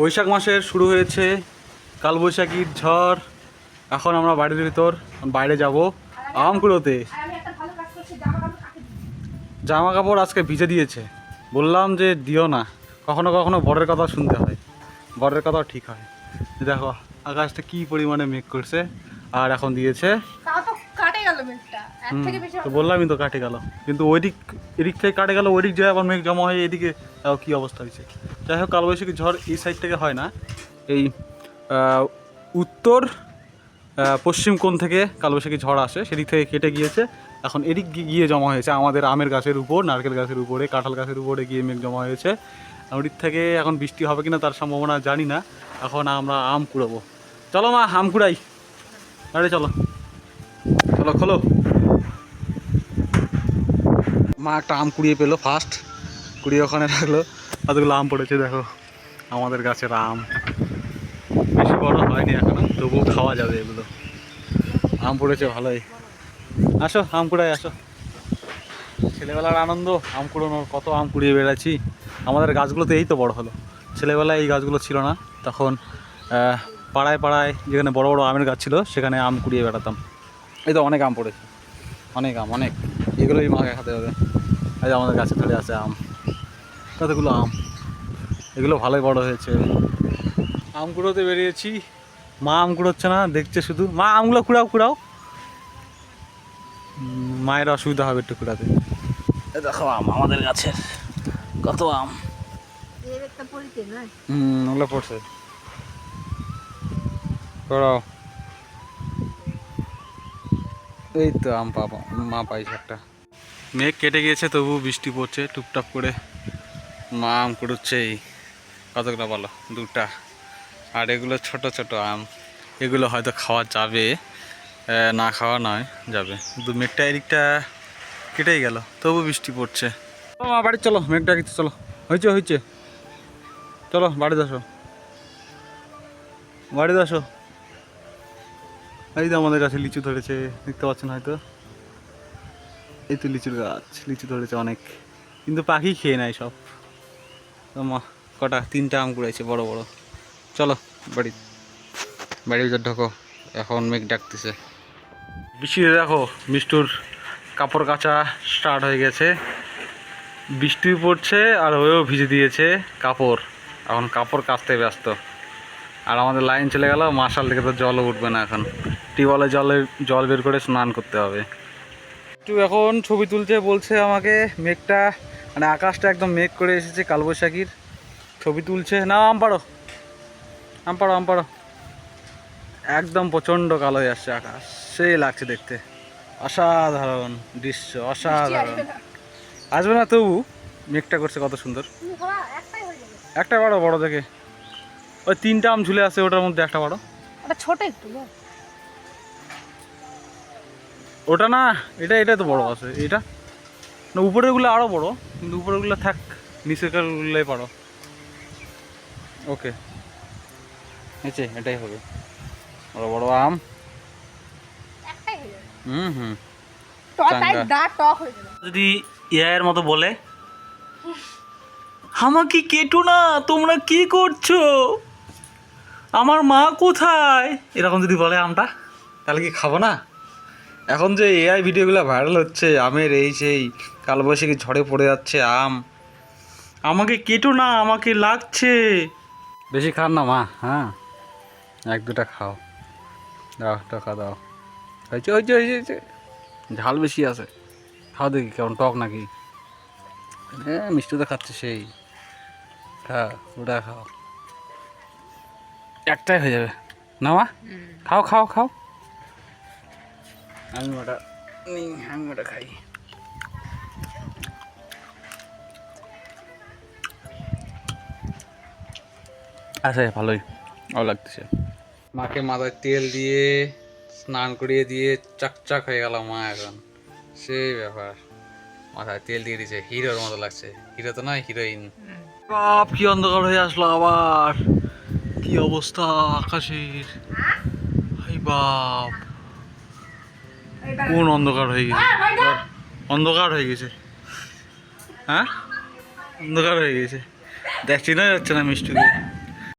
বৈশাখ মাসের শুরু হয়েছে কালবৈশাখীর ঝড়। এখন আমরা বাড়ির ভিতর বাইরে যাব আম কুড়োতে। জামা কাপড় আজকে ভিজে দিয়েছে, বললাম যে দিও না, কখনো কখনো বরের কথা শুনতে হয়, বরের কথাও ঠিক হয়। দেখো আকাশটা কি পরিমাণে মেঘ করছে, আর এখন দিয়েছে। তো বললামই তো কাটে গেল, কিন্তু এদিক থেকে কাটে গেল, ওইদিক যায় আবার মেঘ জমা হয়ে এদিকে তাও কী অবস্থা হয়েছে। যাই হোক, কালবৈশাখী ঝড় এই সাইড থেকে হয় না, এই উত্তর পশ্চিম কোণ থেকে কালবৈশাখী ঝড় আসে, সেদিক থেকে কেটে গিয়েছে, এখন এদিক গিয়ে জমা হয়েছে আমাদের আমের গাছের উপর, নারকেল গাছের উপরে, কাঁঠাল গাছের উপরে গিয়ে মেঘ জমা হয়েছে। ওদিক থেকে এখন বৃষ্টি হবে কিনা তার সম্ভাবনা জানি না। এখন আমরা আম কুড়াবো। চলো মা, আম কুড়াই। আরে চলো চলো, খোলো। মা একটা আম কুড়িয়ে পেলো, ফার্স্ট কুড়িয়ে ওখানে রাখলো। কতগুলো আম পড়েছে দেখো, আমাদের গাছের আম। বেশি বড় হয়নি এখনো, তবুও খাওয়া যাবে এগুলো। আম পড়েছে ভালোই। আসো আম কুড়াই, আসো। ছেলেবেলার আনন্দ, আম কুড়োনোর, কত আম কুড়িয়ে বেড়াচ্ছি। আমাদের গাছগুলোতে এই তো বড় হলো, ছেলেবেলায় এই গাছগুলো ছিল না, তখন পাড়ায় পাড়ায় যেখানে বড় বড় আমের গাছ ছিল সেখানে আম কুড়িয়ে বেড়াতাম। এই তো অনেক আম পড়েছে, অনেক আম, অনেক। এগুলোই মাকে খাতে হবে। এই যে আমাদের গাছে ধরে আছে আম, কতগুলো আম, এগুলো ভালোই বড় হয়েছে। আম কুড়োতে বেরিয়েছি, মা আম কুড়োচ্ছে না, দেখছে শুধু। মা আমগুলো কুড়াও কুড়াও, মায়ের অসুবিধা হবে একটু কুড়াতে। দেখো আম, আমাদের গাছের কত আম। ওগুলো পড়ছে, কুড়াও। এই তো আম পাবো, মা পাইছে একটা। মেঘ কেটে গিয়েছে, তবু বৃষ্টি পড়ছে টুপটাপ করে। মা আম কুড়োচ্ছে। এই কতগুলো বলো? দুটা। আর এগুলো ছোট ছোট আম, এগুলো হয়তো খাওয়া যাবে, না খাওয়া নয়, যাবে। কিন্তু মেঘটা এদিকটা কেটেই গেল, তবু বৃষ্টি পড়ছে। মা বাড়ি চলো, মেঘটা কিছু, চলো। হয়েছে হয়েছে, চলো বাড়িতে আসো, বাড়িতে আসো। এই তো আমাদের কাছে লিচু ধরেছে, দেখতে পাচ্ছেন হয়তো। এই তো লিচুর গাছ, লিচু ধরেছে অনেক, কিন্তু পাখি খেয়ে নেয় সব। মা কটা, তিনটা আম কুড়াইছে বড় বড়। চলো বাড়ির ভিতর ঢোকো, এখন মেঘ ডাকতেছে। বৃষ্টিতে দেখো মিষ্টুর কাপড় কাচা স্টার্ট হয়ে গেছে, বৃষ্টি পড়ছে আর ওও ভিজে দিয়েছে কাপড়, এখন কাপড় কাচতে ব্যস্ত। আর আমাদের লাইন চলে গেল, মার্শাল থেকে তো জলও উঠবে না, এখন টিউবওয়েলে জল বের করে স্নান করতে হবে। একটু এখন ছবি তুলছে, বলছে আমাকে মেঘটা, মানে আকাশটা একদম মেঘ করে এসেছে কালবৈশাখীর, ছবি তুলছে। না আম পাড়ো, আম পাড়ো, আম পাড়ো। একদম প্রচণ্ড কালো হয়ে আসছে আকাশ, সেই লাগছে দেখতে, অসাধারণ দৃশ্য, অসাধারণ। আসবে না তবু মেঘটা করছে কত সুন্দর। একটা বাড়ো, বড় দেখে। ওই তিনটা আম ঝুলে আছে, ওটার মধ্যে একটা বাড়ো। ছোট একটু ওটা না, এটা তো বড় আছে। এটা না, উপরেরগুলো আরও বড়, কিন্তু উপরেরগুলো থাক, নিচেরগুলোই পারো। ওকে, নিচে এটাই হবে, বড় বড় আম। হুম যদি এর মতো বলে, আমাকে কেটো না, তোমরা কি করছো, আমার মা কোথায়, এরকম যদি বলে আমটা, তাহলে কি খাবো না? এখন যে এআই ভিডিওগুলো ভাইরাল হচ্ছে, আমের এই সেই, কালবৈশাখী ঝড়ে পড়ে যাচ্ছে আম, আমাকে কেটো না, আমাকে লাগছে। বেশি খান না মা, হ্যাঁ, এক দুটা খাও, দাও টাকা দাও। হয়েছে হয়েছে হয়েছে, ঝাল বেশি আছে, খাও দেখি কেমন, টক নাকি। হ্যাঁ মিষ্টি তো খাচ্ছে সেই, খা, ওটা খাও, একটাই হয়ে যাবে না মা, খাও খাও খাও। আমি ওটা খাই। আচ্ছা ভালোই, ভালো লাগতেছে। মাকে মাথায় তেল দিয়ে স্নান করিয়ে দিয়ে চাকচাক হয়ে গেল মা এখন, সেই ব্যাপার। মাথায় তেল দিয়ে দিয়েছে, হিরোর মতো লাগছে। হিরো তো নয়, হিরোইন। বাপ, কি অন্ধকার হয়ে আসলো আবার, কি অবস্থা আকাশের, এই বাপ, কোন অন্ধকার হয়ে গেছে, অন্ধকার হয়ে গেছে, হ্যাঁ অন্ধকার হয়ে গেছে, দেখছি না, যাচ্ছে না মিষ্টুকে।